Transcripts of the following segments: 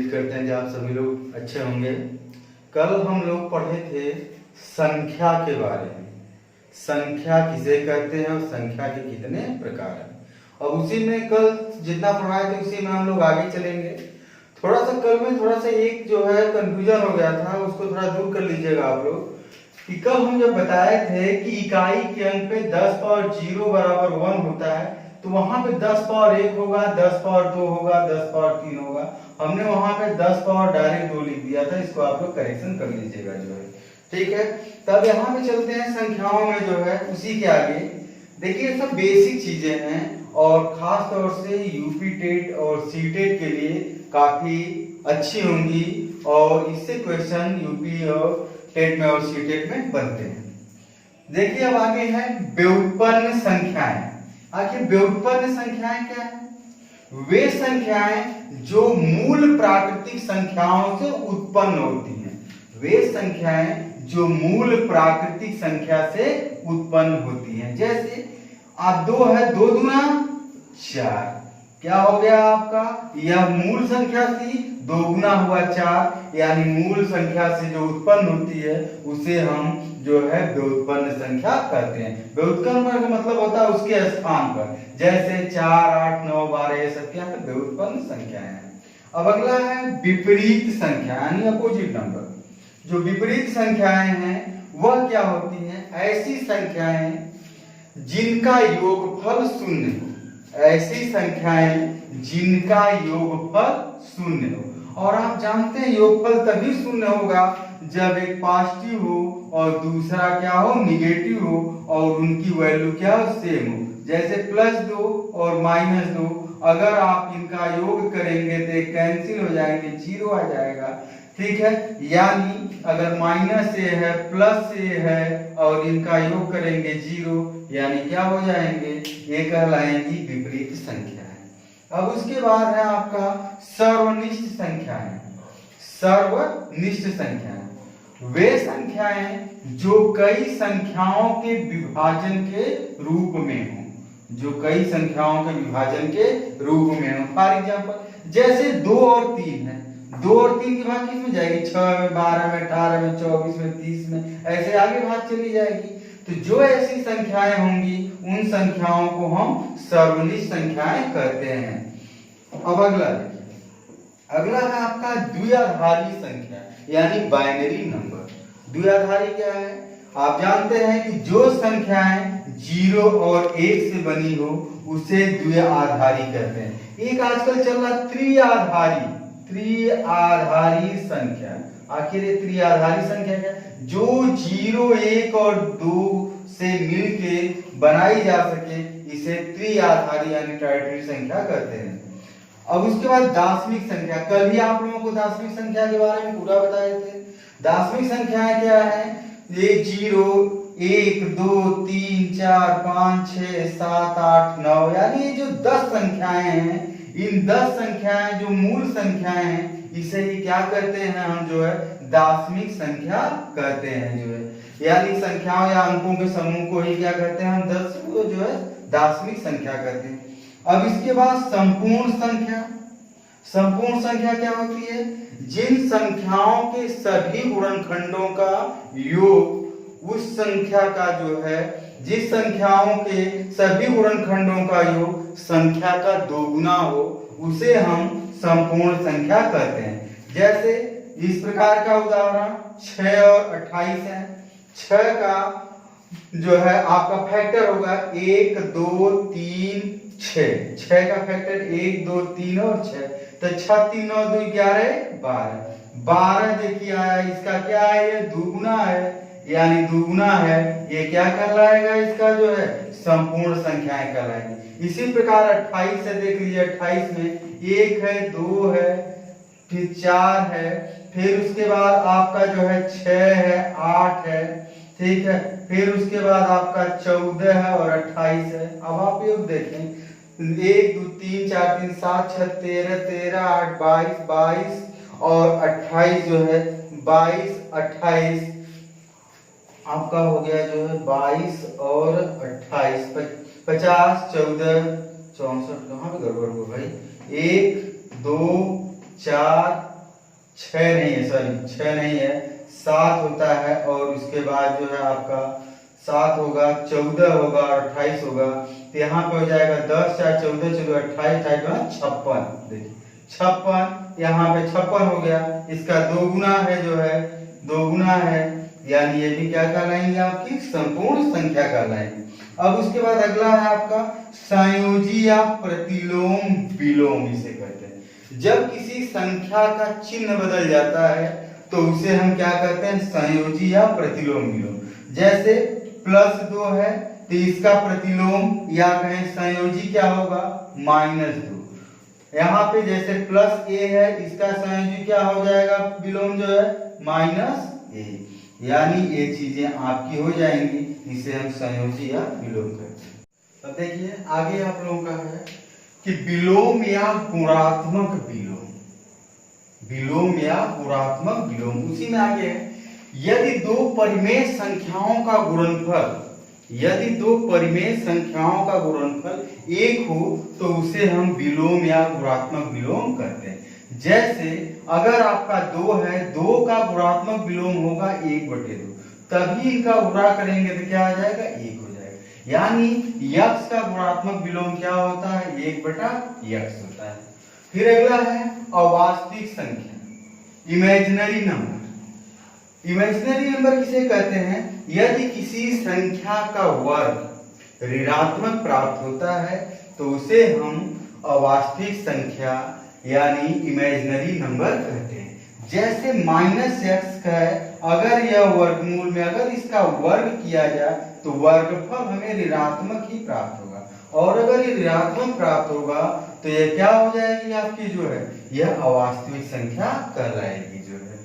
उम्मीद करते हैं कि आप सभी लोग अच्छे होंगे। कल हम लोग पढ़े थे संख्या के बारे में। संख्या किसे कहते हैं और संख्या के कितने प्रकार हैं। अब उसी में कल जितना पढ़ाए थे उसी में हम लोग आगे चलेंगे। थोड़ा सा कल में थोड़ा सा एक जो है कंफ्यूजन हो गया था, उसको थोड़ा दूर कर लीजिएगा आप लोग। कि कल हम जब बताए थे कि इकाई के अंक पे 10 पावर 0 बराबर 1 होता है, तो वहां पे 10 पावर 1 होगा, 10 पावर 2 होगा, 10 पावर 3 होगा। हमने वहां पे 10 पावर डायरेक्ट 2 लिख दिया था। इसको आप लोग करेक्शन कर लीजिएगा जो है, ठीक है। तब यहाँ पे चलते हैं संख्याओं में जो है उसी के आगे। देखिए सब बेसिक चीजें हैं और खास तौर से यूपी टेट और सी टेट के लिए काफी अच्छी होंगी और इससे क्वेश्चन यूपी और टेट में और सी टेट में बनते हैं। देखिए अब आगे है व्युत्पन्न संख्याएं। आखिर व्युत्पन्न संख्याएं क्या है? वे संख्याएं जो मूल प्राकृतिक संख्याओं से उत्पन्न होती हैं। वे संख्याएं जो मूल प्राकृतिक संख्या से उत्पन्न होती हैं। जैसे आप 2 है, 2 दूना 4, क्या हो गया आपका? यह मूल संख्या थी, 2 गुना हुआ 4, यानी मूल संख्या से जो उत्पन्न होती है उसे हम जो है व्युत्पन्न संख्या कहते हैं। व्युत्पन्न का मतलब होता है उसके स्थान पर, जैसे 4, 8, 9, 12 ये सब क्या है? व्युत्पन्न संख्याएं हैं। अब अगला है विपरीत संख्या यानी अपोजिट नंबर। जो विपरीत संख्याएं हैं वह क्या होती हैं? ऐसी संख्याएं जिनका योगफल शून्य हो। ऐसी संख्याएं जिनका योगफल शून्य हो। और आप जानते हैं योगफल तभी शून्य होगा जब एक पॉजिटिव हो और दूसरा क्या हो? निगेटिव हो और उनकी वैल्यू क्या हो? सेम हो। जैसे +2 और -2, अगर आप इनका योग करेंगे तो कैंसिल हो जाएंगे, 0 आ जाएगा, ठीक है। यानी अगर -a है +a है और इनका योग करेंगे 0, यानी क्या हो जाएंगे? ये कहलाएंगी विपरीत संख्या है। अब उसके बाद है आपका सर्वनिष्ठ संख्याएं। सर्वनिष्ठ संख्याएं वे संख्याएं जो कई संख्याओं के विभाजन के रूप में हो। जो कई संख्याओं के विभाजन के रूप में हो। फॉर एग्जांपल जैसे 2 और 3 है, 2 और 3 की भाग किस में जाएगी? 6 में, 12 में, 18 में, 24 में, 30 में, ऐसे आगे भाग चली जाएगी। तो जो ऐसी संख्याएं होंगी उन संख्याओं को हम सर्वनिष्ठ संख्याएं कहते हैं। अब अगला देखिए, अगला है आपका द्विआधारी संख्या यानी बाइनरी नंबर। द्विआधारी क्या है? आप जानते हैं कि जो संख्याएं 0 और 1 से बनी हो उसे द्विआधारी कहते हैं। एक आजकल चल रहा त्रिआधारी संख्या। आखिर ये त्रिआधारी संख्या क्या? जो 0, 1 और 2 से मिलके बनाई जा सके इसे त्रिआधारी यानी ट्राइटरी संख्या कहते हैं। अब उसके बाद दार्शनिक संख्या। कल ही आप लोगों को दार्शनिक संख्या के बारे में पूरा बताए थे। दार्शनिक संख्याएं क्या है? ये 0, 1, 2, 3, 4, 5, 6, 7, 8, 9 यानी ये जो 10 संख्याएं हैं, इन 10 संख्याएं जो मूल संख्याएं हैं इसे ही क्या कहते हैं? हम जो है दार्शनिक संख्या कहते हैं जो है। यानी संख्याओं या अंकों के समूह को ही क्या कहते हैं? हम 10 को जो है दार्शनिक संख्या कहते हैं। अब इसके बाद संपूर्ण संख्या। संपूर्ण संख्या क्या होती है? जिन संख्याओं के सभी गुणनखंडों का योग उस संख्या का जो है, जिस संख्याओं के सभी गुणनखंडों का योग संख्या का 2 गुना हो उसे हम संपूर्ण संख्या कहते हैं। जैसे इस प्रकार का उदाहरण 6 और 28 है। 6 का जो है आपका फैक्टर होगा 1, 2, 3, 6। 6 का फैक्टर 1, 2, 3 और 6, तो 6, 3, 9, 2, 11, 12। 12 देखिए आया, इसका क्या है? ये दुगुना है, यानी दुगुना है। ये क्या कहलाएगा? इसका जो है संपूर्ण संख्याएं कहलाएंगी। इसी प्रकार 28 से देख लीजिए, 28 में 1 है, 2 है, फिर 4 है, फिर उसके बाद आपका जो है 6 है, 8 है, ठीक है। फिर उसके बाद आपका 14 है और 28 है। अब आप योग देखें, 1, 2, 3, 4, 3, 7, 6, 13, 13, 8, 22, 22 और 28 जो है 22, 28 आपका हो गया जो है 22 और 28, 50, 14, 64। कहाँ पे गड़बड़ हो भाई? 1, 2, 4, 6 नहीं है, सॉरी 6 नहीं है, 7 होता है। और उसके बाद जो है आपका 7 होगा, 14 होगा और 28 होगा। तो यहाँ पे हो जाएगा 10 4 14 14 28 56। देखिए 56, यहाँ पे 56 हो गया। इसका 2 गुना है जो है, 2 गुना है, यानी ये भी क्या कहलाएंगे आपकी संपूर्ण संख्या कहलाएंगे। अब उसके बाद अगला है आपका संयोजी या प्रतिलोम विलोम इसे कहते हैं। जब किसी संख्या का चिन्ह बदल जाता है तो उसे हम क्या कहते हैं, संयोजी या प्रतिलोम विलोम। जैसे +2 है तो इसका प्रतिलोम या कहें संयोजी क्या होगा, -2। यहाँ पे जैसे +a है, इसका संयोजी क्या हो जाएगा, विलोम जो है -a। यानी ये चीजें आपकी हो जाएंगी, इसे हम संयोजी या विलोम कहते हैं। अब देखिए आगे आप लोगों का है कि विलोम या गुणात्मक विलोम, विलोम या गुणात्मक विलोम। उसी में आगे है यदि दो परिमेय संख्याओं का गुणनफल, यदि दो परिमेय संख्याओं का गुणनफल 1 हो तो उसे हम विलोम या गुणात्मक विलोम कहते हैं। जैसे अगर आपका 2 है, 2 का गुणात्मक विलोम होगा 1/2, तभी इनका गुणा करेंगे तो क्या आ जाएगा, 1 हो जाएगा। यानी x का गुणात्मक विलोम क्या होता है, 1/x होता है। फिर अगला है अवास्तविक संख्या, इमेजिनरी नंबर। इमेजिनरी नंबर किसे कहते हैं, यदि किसी संख्या का वर्ग ऋणात्मक प्राप्त होता है तो उसे हम अवास्तविक संख्या यानी इमेजिनरी नंबर कहते हैं। जैसे -x का है, अगर यह वर्गमूल में अगर इसका वर्ग किया जाए तो वर्गफल हमें ऋणात्मक ही प्राप्त होगा, और अगर ये ऋणात्मक प्राप्त होगा तो ये क्या हो जाएगी आपकी जो है, यह अवास्तविक संख्या कहलाएगी जो है।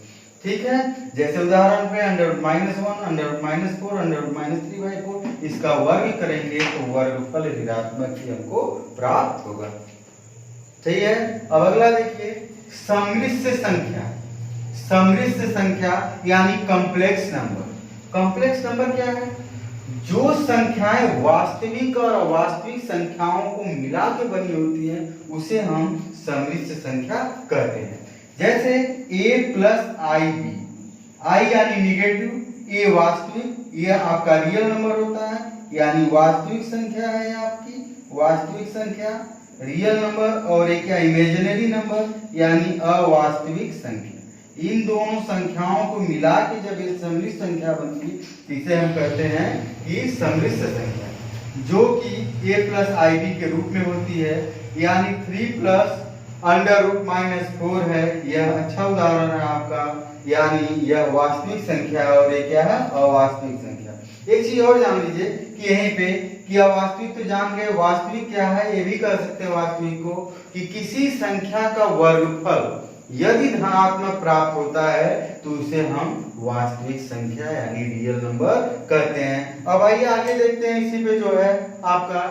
ठीक है, जैसे उदाहरण पे √-1, √-4, √-3/4 इसका वर्ग करेंगे तो वर्गफल ऋणात्मक ही हमको प्राप्त होगा। सही है। अब अगला देखिए सम्मिश्र संख्या, सम्मिश्र संख्या यानी कॉम्प्लेक्स नंबर। कॉम्प्लेक्स नंबर क्या है, जो संख्याएं वास्तविक और अवास्तविक संख्याओं को मिला के बनी होती हैं उसे हम सम्मिश्र संख्या कहते हैं। जैसे a + ib, i यानी निगेटिव, a वास्तविक, ये आपका रियल नंबर होता है यानी वास्तविक संख्या है आपकी, वास्तविक संख्या रियल नंबर, और एक क्या इमेजिनरी नंबर यानी अवास्तविक संख्या। इन दोनों संख्याओं को मिला के जब ये सम्मिश्र संख्या बनती है इसे हम कहते हैं कि सम्मिश्र संख्या, जो कि a + ib के रूप में होती है, यानी 3 + √-4 है। यह अच्छा उदाहरण है आपका, यानी यह वास्तविक संख्या और ये क्या है, अवास्तविक संख्या। एक चीज और जान लीजिए कि यहीं पे कि अवास्तविक तो जान गए, वास्तविक क्या है ये भी कह सकते हैं वास्तविक को, कि किसी संख्या का वर्गफल यदि धनात्मक प्राप्त होता है तो उसे हम वास्तविक संख्या यानी रियल नंबर कहते हैं। अब आइए आगे देखते हैं, इसी पे जो है आपका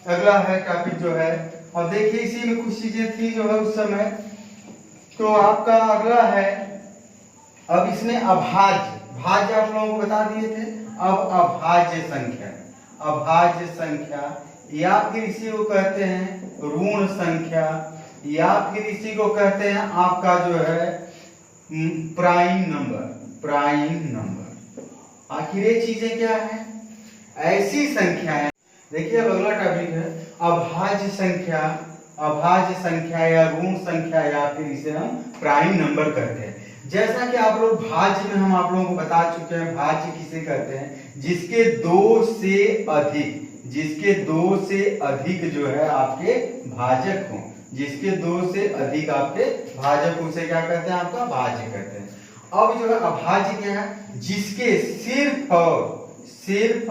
अगला है टॉपिक जो है। अब देखिए इसी में कुछ चीजें थी जो है उस समय, तो आपका अगला है अब इसमें अभाज्य, भाज्य आप लोगों को बता दिए थे। अब अभाज्य संख्या, अभाज्य संख्या या फिर इसी को कहते हैं ऋण संख्या, या फिर इसी को कहते हैं आपका जो है प्राइम नंबर, प्राइम नंबर। आखिर ये चीजें क्या है, ऐसी संख्याएं। देखिए अब अगला टॉपिक है अभाज्य संख्या, अभाज्य संख्या या ऋण संख्या या फिर इसे हम प्राइम नंबर कहते हैं। जैसा कि आप लोग भाज्य में हम आप लोगों को बता चुके हैं, भाज्य किसे कहते हैं, जिसके 2 से अधिक, जिसके 2 से अधिक जो है आपके भाजक हों, जिसके 2 से अधिक आपके भाजक, उसे क्या कहते हैं, आपका भाज्य कहते हैं। अब जो है अभाज्य क्या है, जिसके सिर्फ और सिर्फ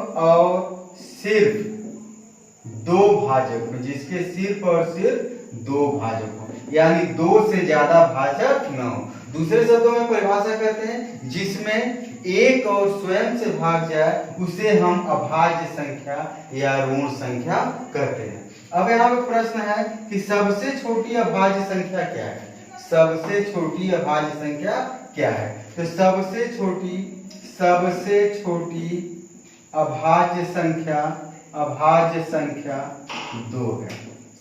2 भाजक हो, जिसके सिर्फ और सिर्फ 2 भाजक हो, यानी 2 से ज्यादा भाजक न हो। दूसरे शब्दों में परिभाषा करते हैं जिसमें 1 और स्वयं से भाग जाए उसे हम अभाज्य संख्या या ऋण संख्या कहते हैं। अब यहाँ पे प्रश्न है कि सबसे छोटी अभाज्य संख्या क्या है, सबसे छोटी अभाज्य संख्या क्या है। तो सबसे छोटी अभाज्य संख्या, अभाज्य संख्या 2 है,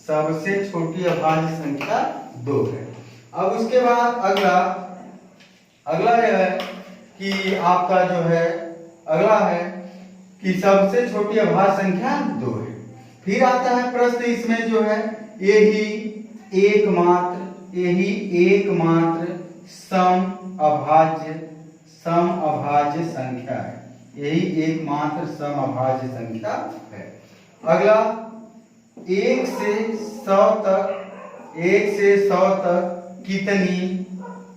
सबसे छोटी अभाज्य संख्या 2 है। अब उसके बाद अगला अगला यह है कि आपका जो है अगला है कि सबसे छोटी अभाज्य संख्या 2 है। फिर आता है प्रश्न इसमें जो है यही एकमात्र सम अभाज्य संख्या है। यही एकमात्र सम अभाज्य संख्या है। अगला 1 से 100 तक कितनी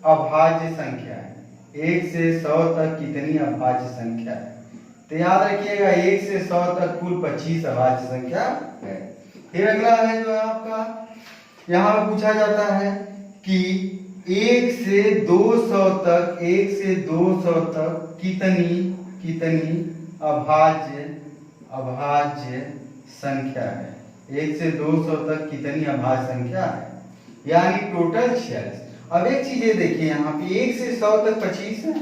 अभाज्य संख्या है? 1 से 100 तक कितनी अभाज्य संख्या है? तो याद रखिएगा 1 से 100 तक कुल 25 अभाज्य संख्या है। फिर अगला है जो है आपका यहाँ पे पूछा जाता है कि 1 से 200 तक कितनी अभाज्य संख्या है? 1 से 200 तक कितनी अभाज्य संख्या है? यानी टोटल 46। अब एक चीज ये देखिए यहाँ पे 1 से 100 तक 25 है,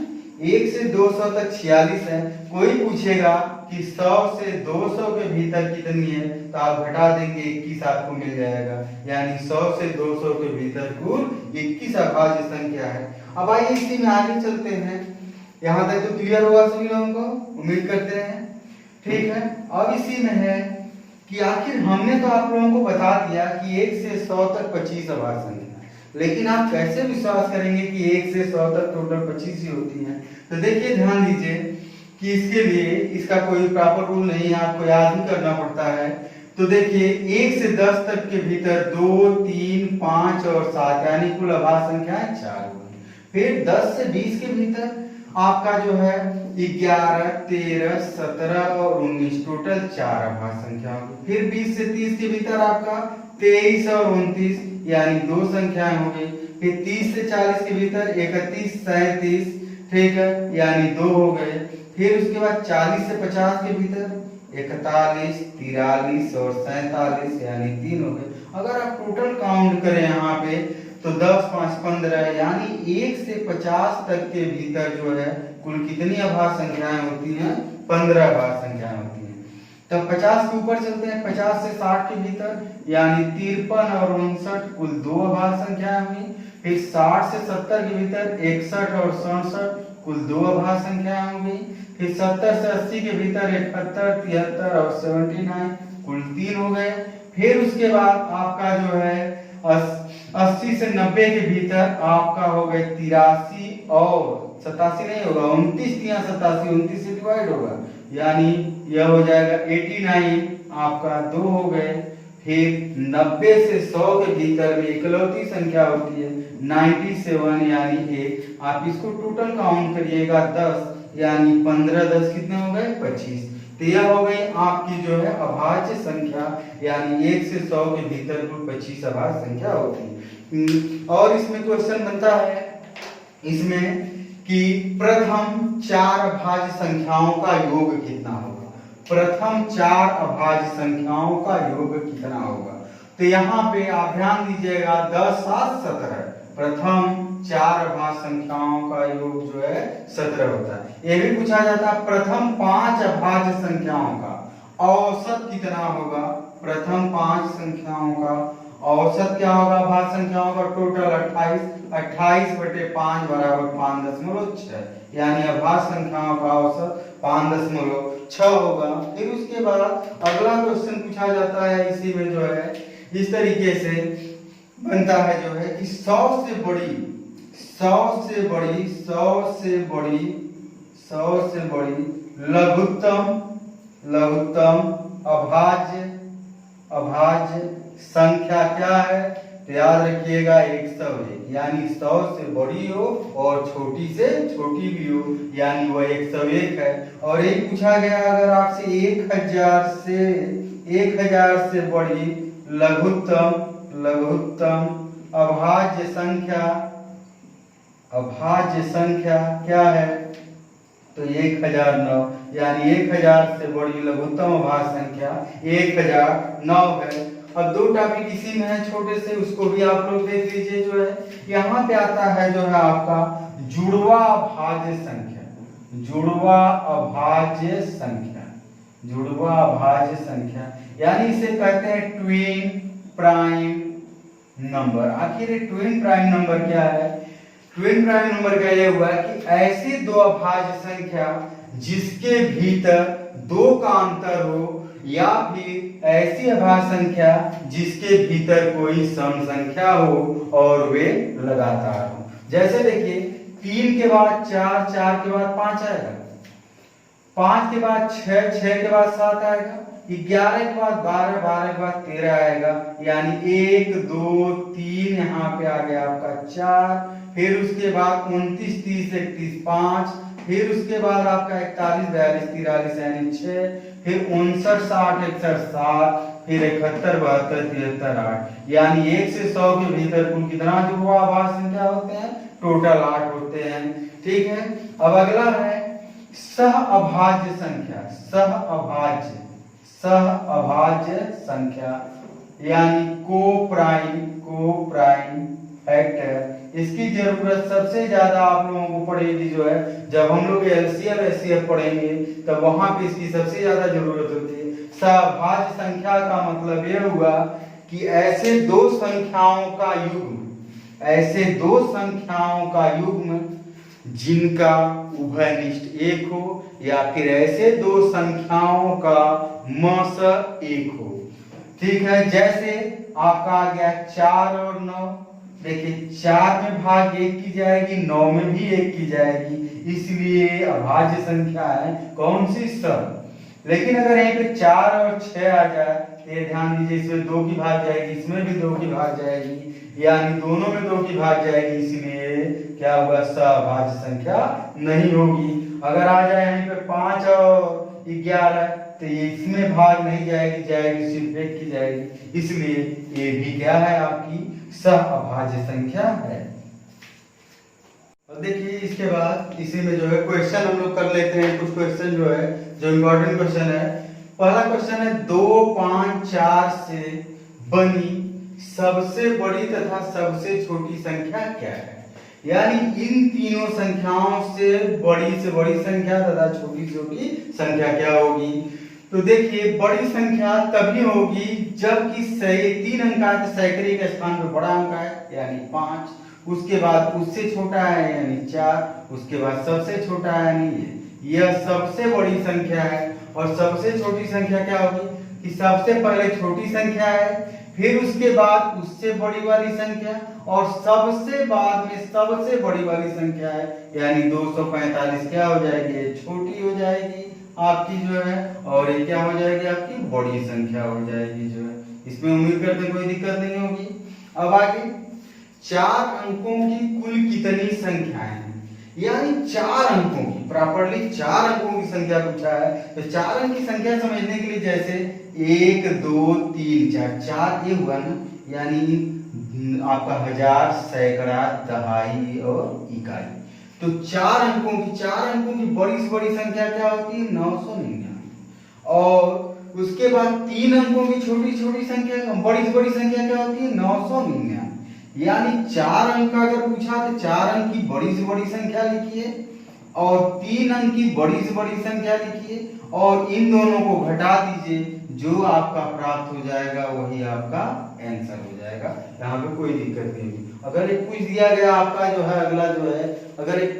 1 से 200 तक 46 है। कोई पूछेगा कि 100 से 200 के भीतर कितनी है, तो आप घटा देंगे 21 आपको मिल जाएगा। यानी 100 से 200 के भीतर कुल 21 अभाज्य संख्या है। अब आइए इसी में आगे चलते हैं। यहाँ तक तो क्लियर होगा सभी लोगों को, उम्मीद करते हैं। ठीक है, अब इसी में है कि आखिर हमने तो आप लोगों को बता दिया कि 1 से 100 तक 25 अभाज्य संख्या, लेकिन आप कैसे विश्वास करेंगे कि 1 से 100 तक टोटल 25 ही होती हैं? तो देखिए ध्यान दीजिए कि इसके लिए इसका कोई प्रॉपर रूल नहीं है, आपको याद ही करना पड़ता है। तो देखिए 1 से 10 तक के भीतर 2, 3, 5 और 7 यानी कुल अभाज्य संख्याएं 4 होगी। फिर 10 से 20 के भीतर आपका जो है 11, 13, 17 और 19 टोटल 4 अभाज्य संख्या होगी। फिर 20 से 30 के भीतर आपका 23 और 29 यानी 2 संख्याएं हो गई। फिर 30 से 40 के भीतर 31, 37, ठीक है, यानी 2 हो गए। फिर उसके बाद 40 से 50 के भीतर 41, 43 और 47 यानी 3 हो गए। अगर आप टोटल काउंट करें यहाँ पे तो 10, 5, 15 यानी 1 से 50 तक के भीतर जो है कुल कितनी अभाज्य संख्याएं होती हैं? 15 अभाज्य संख्याएं होती हैं। तब 50 के ऊपर चलते हैं, 50 से 60 के भीतर यानी 53 और 59 कुल 2 अभाज्य संख्याएं हुई। फिर 60 से 70 के भीतर 61 और 67 कुल 2 अभाज्य संख्याएं हो गई। फिर 70 से 80 के भीतर 71, 73 और 79 कुल 3 हो गए। फिर उसके बाद आपका जो है 80 से 90 के भीतर आपका हो गए 83 और 87 नहीं होगा, 29 या 87, 29 से डिवाइड होगा यानी यह हो जाएगा 89 आपका 2 हो गए। फिर 90 से 100 के भीतर में इकलौती संख्या होती है 97 यानी 1। आप इसको टोटल काउंट करिएगा 10 यानी 15, 10 कितने हो गए? 25। तो यह हो गई आपकी जो है अभाज्य संख्या, यानी 1 से 100 के भीतर कुल 25 अभाज्य संख्या होती है। और इसमें क्वेश्चन बनता है इसमें कि प्रथम 4 अभाज्य संख्याओं का योग कितना होगा? प्रथम 4 अभाज्य संख्याओं का योग कितना होगा? तो यहाँ पे आप ध्यान दीजिएगा 10, 7, 17 प्रथम 4 अभाज्य संख्याओं का योग जो है 17 होता है। यह भी पूछा जाता है प्रथम 5 अभाज्य संख्याओं का औसत कितना होगा? प्रथम 5 संख्याओं का औसत क्या होगा? अभाज्य संख्याओं का टोटल 28 बटे 5 बराबर 5.6 यानी अभाज्य संख्याओं का औसत 5.6 होगा। फिर उसके बाद अगला क्वेश्चन पूछा जाता है इसी में जो है इस तरीके से बनता है जो है कि 100 से बड़ी लघुत्तम अभाज्य संख्या क्या है? तो याद रखिएगा 101 यानी 100 से बड़ी हो और छोटी से छोटी भी हो यानी वह 101 है। और एक पूछा गया अगर आपसे 1000 से बड़ी लघुत्तम अभाज्य संख्या क्या है? तो 1009 यानी 1000 से बड़ी लघुत्तम अभाज्य संख्या 1009 है। अब 2 टॉपिक इसी में है छोटे से, उसको भी आप लोग देख लीजिए। जो है यहाँ पे आता है जो है आपका जुड़वा अभाज्य संख्या यानी इसे कहते हैं ट्विन प्राइम नंबर। आखिर ट्विन प्राइम नंबर क्या है? ट्विन प्राइम नंबर का यह हुआ कि ऐसी दो अभाज्य संख्या जिसके भीतर दो का अंतर हो, या फिर ऐसी अभाज्य संख्या जिसके भीतर कोई सम संख्या हो और वे लगातार हो। जैसे देखिए 3 के बाद 4, 4 के बाद 5 आएगा, 5 के बाद 6, 6 के बाद 7 आएगा, 11 के बाद 12, 12 के बाद 13 आएगा, यानी 1 2 3 यहाँ पे आ गया आपका 4, फिर उसके बाद 29 30 31 5, फिर उसके बाद आपका 41 42 43 यानी 6, फिर 59 60 61 7, फिर 71 72 73 8, यानी 1 से 100 के भीतर कुल कितना जो वो अभाज्य संख्या होते हैं, टोटल 8 होते हैं। ठीक है, अब अगला है सह अभाज्य संख्या। सह अभाज्य संख्या यानी को प्राइम फैक्टर। इसकी जरूरत सबसे ज्यादा आप लोगों को पड़ेगी जो है जब हम लोग एलसीएम एचसीएफ पढ़ेंगे, तब वहां पे इसकी सबसे ज्यादा जरूरत होती है। सहअभाज्य संख्या का मतलब यह हुआ कि ऐसे दो संख्याओं का युग्म जिनका उभयनिष्ठ 1 हो, या फिर ऐसे दो संख्याओं का मस 1 हो। ठीक है, जैसे आपका आ गया 4 और 9। देखिए 4 में भाग 1 की जाएगी, 9 में भी 1 की जाएगी, इसलिए अभाज्य संख्या है कौन सी? सह। लेकिन अगर यहीं पे 4 और 6 आ जाए तो ये ध्यान दीजिए, इसमें 2 की भाग जाएगी, इसमें भी 2 की भाग जाएगी, यानी दोनों में 2 की भाग जाएगी, इसलिए क्या हुआ? सहअभाज्य संख्या नहीं होगी। अगर आ जाए यहीं पे 5 और 11 तो ये इसमें भाग नहीं जाएगी, सिर्फ 1 की जाएगी, इसलिए ये भी क्या है? आपकी सहअभाज्य संख्या है। और देखिए इसके बाद इसी में जो है क्वेश्चन हम लोग कर लेते हैं। कुछ क्वेश्चन जो है जो इम्पोर्टेंट क्वेश्चन है। पहला क्वेश्चन है 2 5 4 से बनी सबसे बड़ी तथा सबसे छोटी संख्या क्या है? यानी इन तीनों संख्याओं से बड़ी संख्या तथा छोटी संख्या क्या होगी? तो देखिए बड़ी संख्या तभी होगी जबकि 3 अंक का सैकड़े के स्थान पर बड़ा अंक है यानी 5, उसके बाद उससे छोटा है यानी 4, उसके बाद सबसे छोटा है यानी यह सबसे बड़ी संख्या है। और सबसे छोटी संख्या क्या होगी कि सबसे पहले छोटी संख्या है, फिर उसके बाद उससे बड़ी वाली संख्या, और सबसे बाद में सबसे बड़ी वाली संख्या है, यानी 245 क्या हो जाएगी? छोटी हो जाएगी आपकी जो है, और ये क्या हो जाएगी? आपकी बड़ी संख्या हो जाएगी जो है। इसमें उम्मीद करते हैं कोई दिक्कत नहीं होगी। अब आगे 4 अंकों की कुल कितनी संख्याएं हैं? यानी 4 अंकों की, प्रॉपर्ली 4 अंकों की संख्या पूछा है। तो 4 अंक की संख्या समझने के लिए जैसे 1 2 3 4, 4 ये हुआ ना, यानी आपका हजार, सैकड़ा, दहाई और इकाई। तो 4 अंकों की बड़ी से बड़ी संख्या क्या होती है? 999। और उसके बाद 3 अंकों की छोटी संख्या, बड़ी से बड़ी संख्या क्या होती है? 999। यानी 4 अंक का अगर पूछा तो 4 अंक की बड़ी से बड़ी संख्या लिखिए और 3 अंक की बड़ी से बड़ी संख्या लिखिए, और इन दोनों को घटा दीजिए, जो आपका प्राप्त हो जाएगा वही आपका आंसर हो जाएगा। यहाँ पे कोई दिक्कत नहीं होगी। अगर एक पूछ दिया गया आपका जो है अगला जो है, अगर एक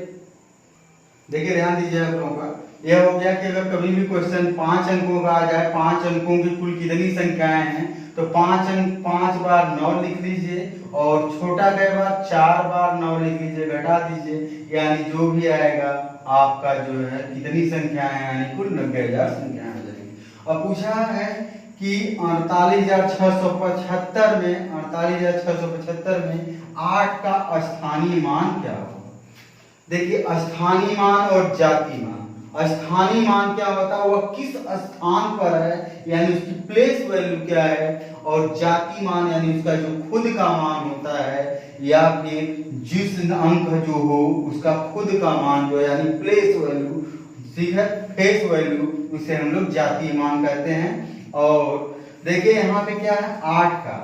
देखिए ध्यान दीजिए आप लोगों का, यह हो गया कि अगर कभी भी क्वेश्चन 5 अंकों का आ जाए, 5 अंकों की कुल कितनी संख्याएं हैं, तो 5 अंक 5 बार 9 लिख लीजिए, और छोटा के बाद 4 बार 9 लिख लीजिए, घटा दीजिए, यानी जो भी आएगा आपका जो है कितनी संख्याएं, यानी कुल 90,000 संख्याएं हो जाएंगी। अब पूछा है कि 48,675 में 8 का स्थानीय मान क्या होगा? देखिए स्थानीय मान और जाति मान। स्थानीय मान क्या होता है? वह किस स्थान पर है, यानी उसकी प्लेस वैल्यू क्या है, और जाति मान यानी उसका जो खुद का मान होता है, या फिर जिस अंक जो हो उसका खुद का मान जो यानी प्लेस वैल्यू, ठीक है, फेस वैल्यू, उसे हम लोग जातीय मान कहते हैं। और देखिए यहाँ पे क्या है? 8 का,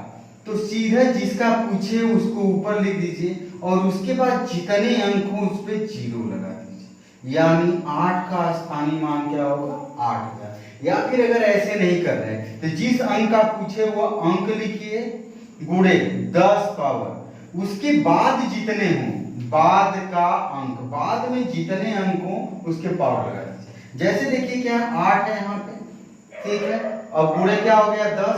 तो सीधा जिसका पूछे उसको ऊपर लिख दीजिए, और उसके बाद जितने अंक हो उस पे 0 लगा दीजिए, यानी 8 का स्थानीय मान क्या होगा? 8 का। या फिर अगर ऐसे नहीं कर रहे तो जिस अंक का पूछे वो अंक लिखिए गुणे 10 पावर, उसके बाद जितने हों बाद का अंक, बाद में जितने अंक हो उसके पावर लगा दीजिए। जैसे देखिए क्या 8 है यहाँ पे, ठीक है, अब पूरे क्या हो गया 10,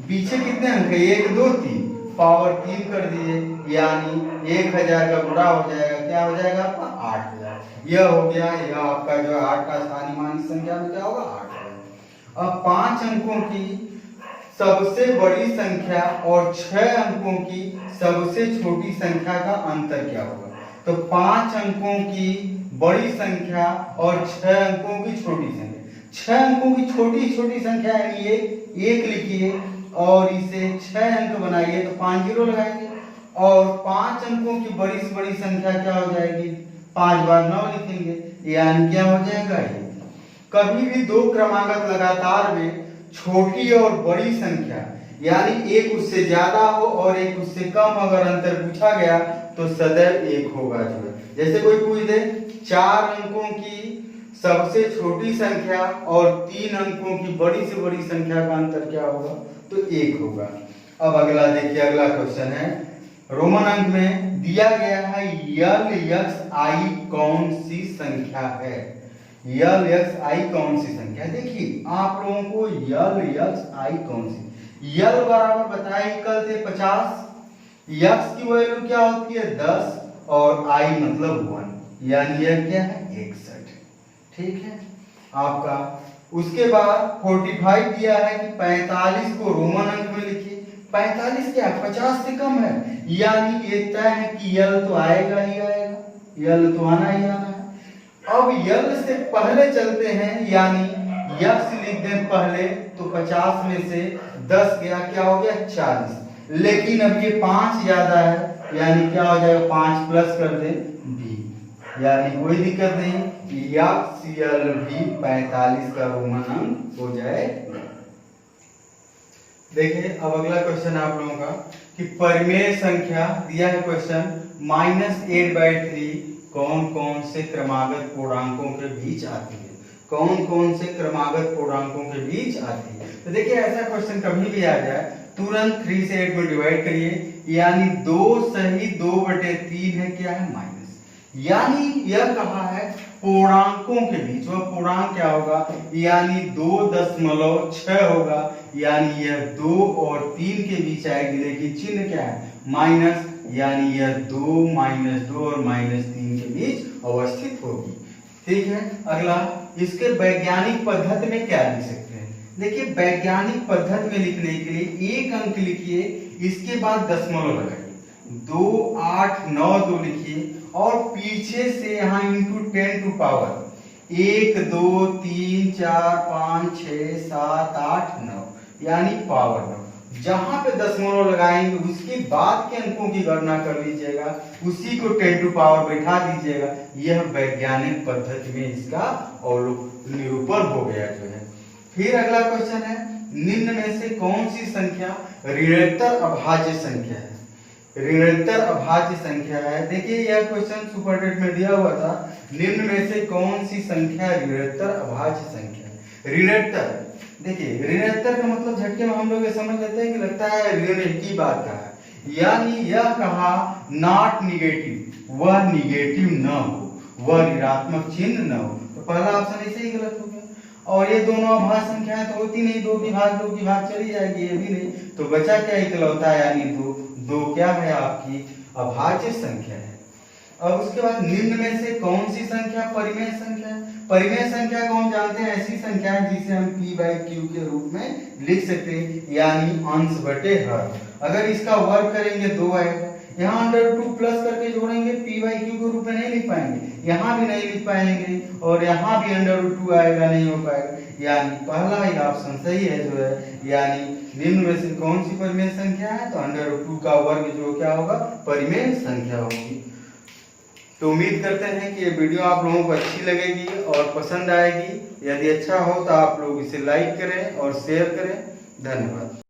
पीछे कितने अंक है 1 2 3, पावर 3 कर दिए, यानी 1000 का गुणा हो जाएगा, क्या हो जाएगा आपका 8000। यह हो गया, यह आपका जो 8 का स्थानीय मान संख्या में क्या होगा 8 है। अब 5 अंकों की सबसे बड़ी संख्या और 6 अंकों की सबसे छोटी संख्या का अंतर क्या होगा? तो 5 अंकों की बड़ी संख्या और 6 अंकों की छोटी संख्या, 6 अंकों की छोटी छोटी संख्या यानी ये 1 लिखिए और इसे 6 अंक बनाइए तो 5 जीरो लगाएंगे, और 5 अंकों की बड़ी से बड़ी संख्या क्या हो जाएगी 5 बार 9 लिखेंगे, यानी क्या हो जाएगा ये। कभी भी दो क्रमागत लगातार में छोटी और बड़ी संख्या यानी एक उससे ज्यादा हो और एक उससे कम अगर अंतर पूछा गया तो सदैव एक होगा जो है। जैसे कोई पूछ दे 4 अंकों की सबसे छोटी संख्या और 3 अंकों की बड़ी से बड़ी संख्या का अंतर क्या होगा? तो 1 होगा। अब अगला देखिए, अगला क्वेश्चन है रोमन अंक में दिया गया है LXI कौन सी संख्या है? LXI कौन सी संख्या है? देखिए आप लोगों को LXI कौन सी, L बराबर बताए कल थे 50, X की वैल्यू क्या होती है 10 और I मतलब 1, यानी यह क्या है 61, ठीक है आपका। उसके बाद 45 दिया है कि 45 को रोमन अंक में लिखिए, 45 क्या 50 से कम है, यानी ये तय है कि L तो आएगा ही आएगा, L तो आना ही आना है। अब L से पहले चलते हैं, यानी X लिख दें पहले तो 50 में से 10 गया, क्या हो गया 40, लेकिन अब ये 5 ज्यादा है, यानी क्या हो जाएगा 5 प्लस कर दें B, यानी कोई दिक्कत नहीं, XL भी 45 का रोमन अंक हो जाएगा। देखिए अब अगला क्वेश्चन आप लोगों का कि परिमेय संख्या दिया है क्वेश्चन -8/3 कौन कौन से क्रमागत पूर्णांकों के बीच आती है? कौन कौन से क्रमागत पूर्णांकों के बीच आती है? तो देखिए ऐसा क्वेश्चन कभी भी आ जाए तुरंत 3 से 8 को डिवाइड करिए, यानी 2 सही 2/3 है क्या है माइनस, यानी यह कहा है पूर्णांकों के बीच, वह पूर्णांक क्या होगा यानी 2.6 होगा, यानी यह 2 और 3 के बीच आएगी, लेकिन चिन्ह क्या है माइनस, यानी यह 2 -2 और -3 के बीच अवस्थित होगी, ठीक है। अगला इसके वैज्ञानिक पद्धति में क्या लिख सकते हैं? देखिए वैज्ञानिक पद्धति में लिखने के लिए 1 अंक लिखिए, इसके बाद दशमलव लगाइए, 2 8 9 2 लिखिए और पीछे से यहाँ इंटू 10 टू पावर 1 2 3 4 5 6 7 8 9, यानी पावर 9। जहां पे दशमलव लगाएंगे उसके बाद के अंकों की गणना कर लीजिएगा, उसी को 10 टू पावर बैठा दीजिएगा, यह वैज्ञानिक पद्धति में इसका निरूपण हो गया जो है। फिर अगला क्वेश्चन है निम्न में से कौन सी संख्या ऋणोत्तर अभाज्य संख्या है? ऋणोत्तर अभाज्य संख्या है, देखिए यह क्वेश्चन सुपरटेट में दिया हुआ था, निम्न में से कौन सी संख्या ऋणोत्तर अभाज्य संख्या है? ऋणोत्तर, देखिए ऋणोत्तर का मतलब झटके में हम लोग ये समझ लेते हैं कि लगता है ऋण की बात का है, यानी यह कहा नॉट निगेटिव, वह निगेटिव न हो, वह ऋणात्मक चिन्ह न हो, तो पहला ऑप्शन ऐसे ही गलत हो गया। और ये दोनों अभाज्य संख्याएं तो होती नहीं, 2 की भाग चली जाएगी, ये भी नहीं, तो बचा क्या इकलौता, यानी 2 क्या है आपकी अभाज्य संख्या है। अब उसके बाद निम्न में से कौन सी संख्या परिमेय संख्या है? परिमेय संख्या को हम जानते हैं ऐसी संख्या है जिसे हम p/q के रूप में लिख सकते हैं, यानी अंश बटे हर। अगर इसका वर्ग करेंगे 2 आएगा, यहाँ √2 प्लस करके जोड़ेंगे p/q के रूप में नहीं लिख पाएंगे, यहाँ भी नहीं लिख पाएंगे और यहाँ भी √2 आएगा, नहीं हो पाएगा, यानी पहला ही ऑप्शन सही है जो है, यानी निम्न में से कौन सी परिमेय संख्या है? तो √2 का वर्ग जो क्या होगा परिमेय संख्या होगी। तो उम्मीद करते हैं कि ये वीडियो आप लोगों को अच्छी लगेगी और पसंद आएगी। यदि अच्छा हो तो आप लोग इसे लाइक करें और शेयर करें। धन्यवाद।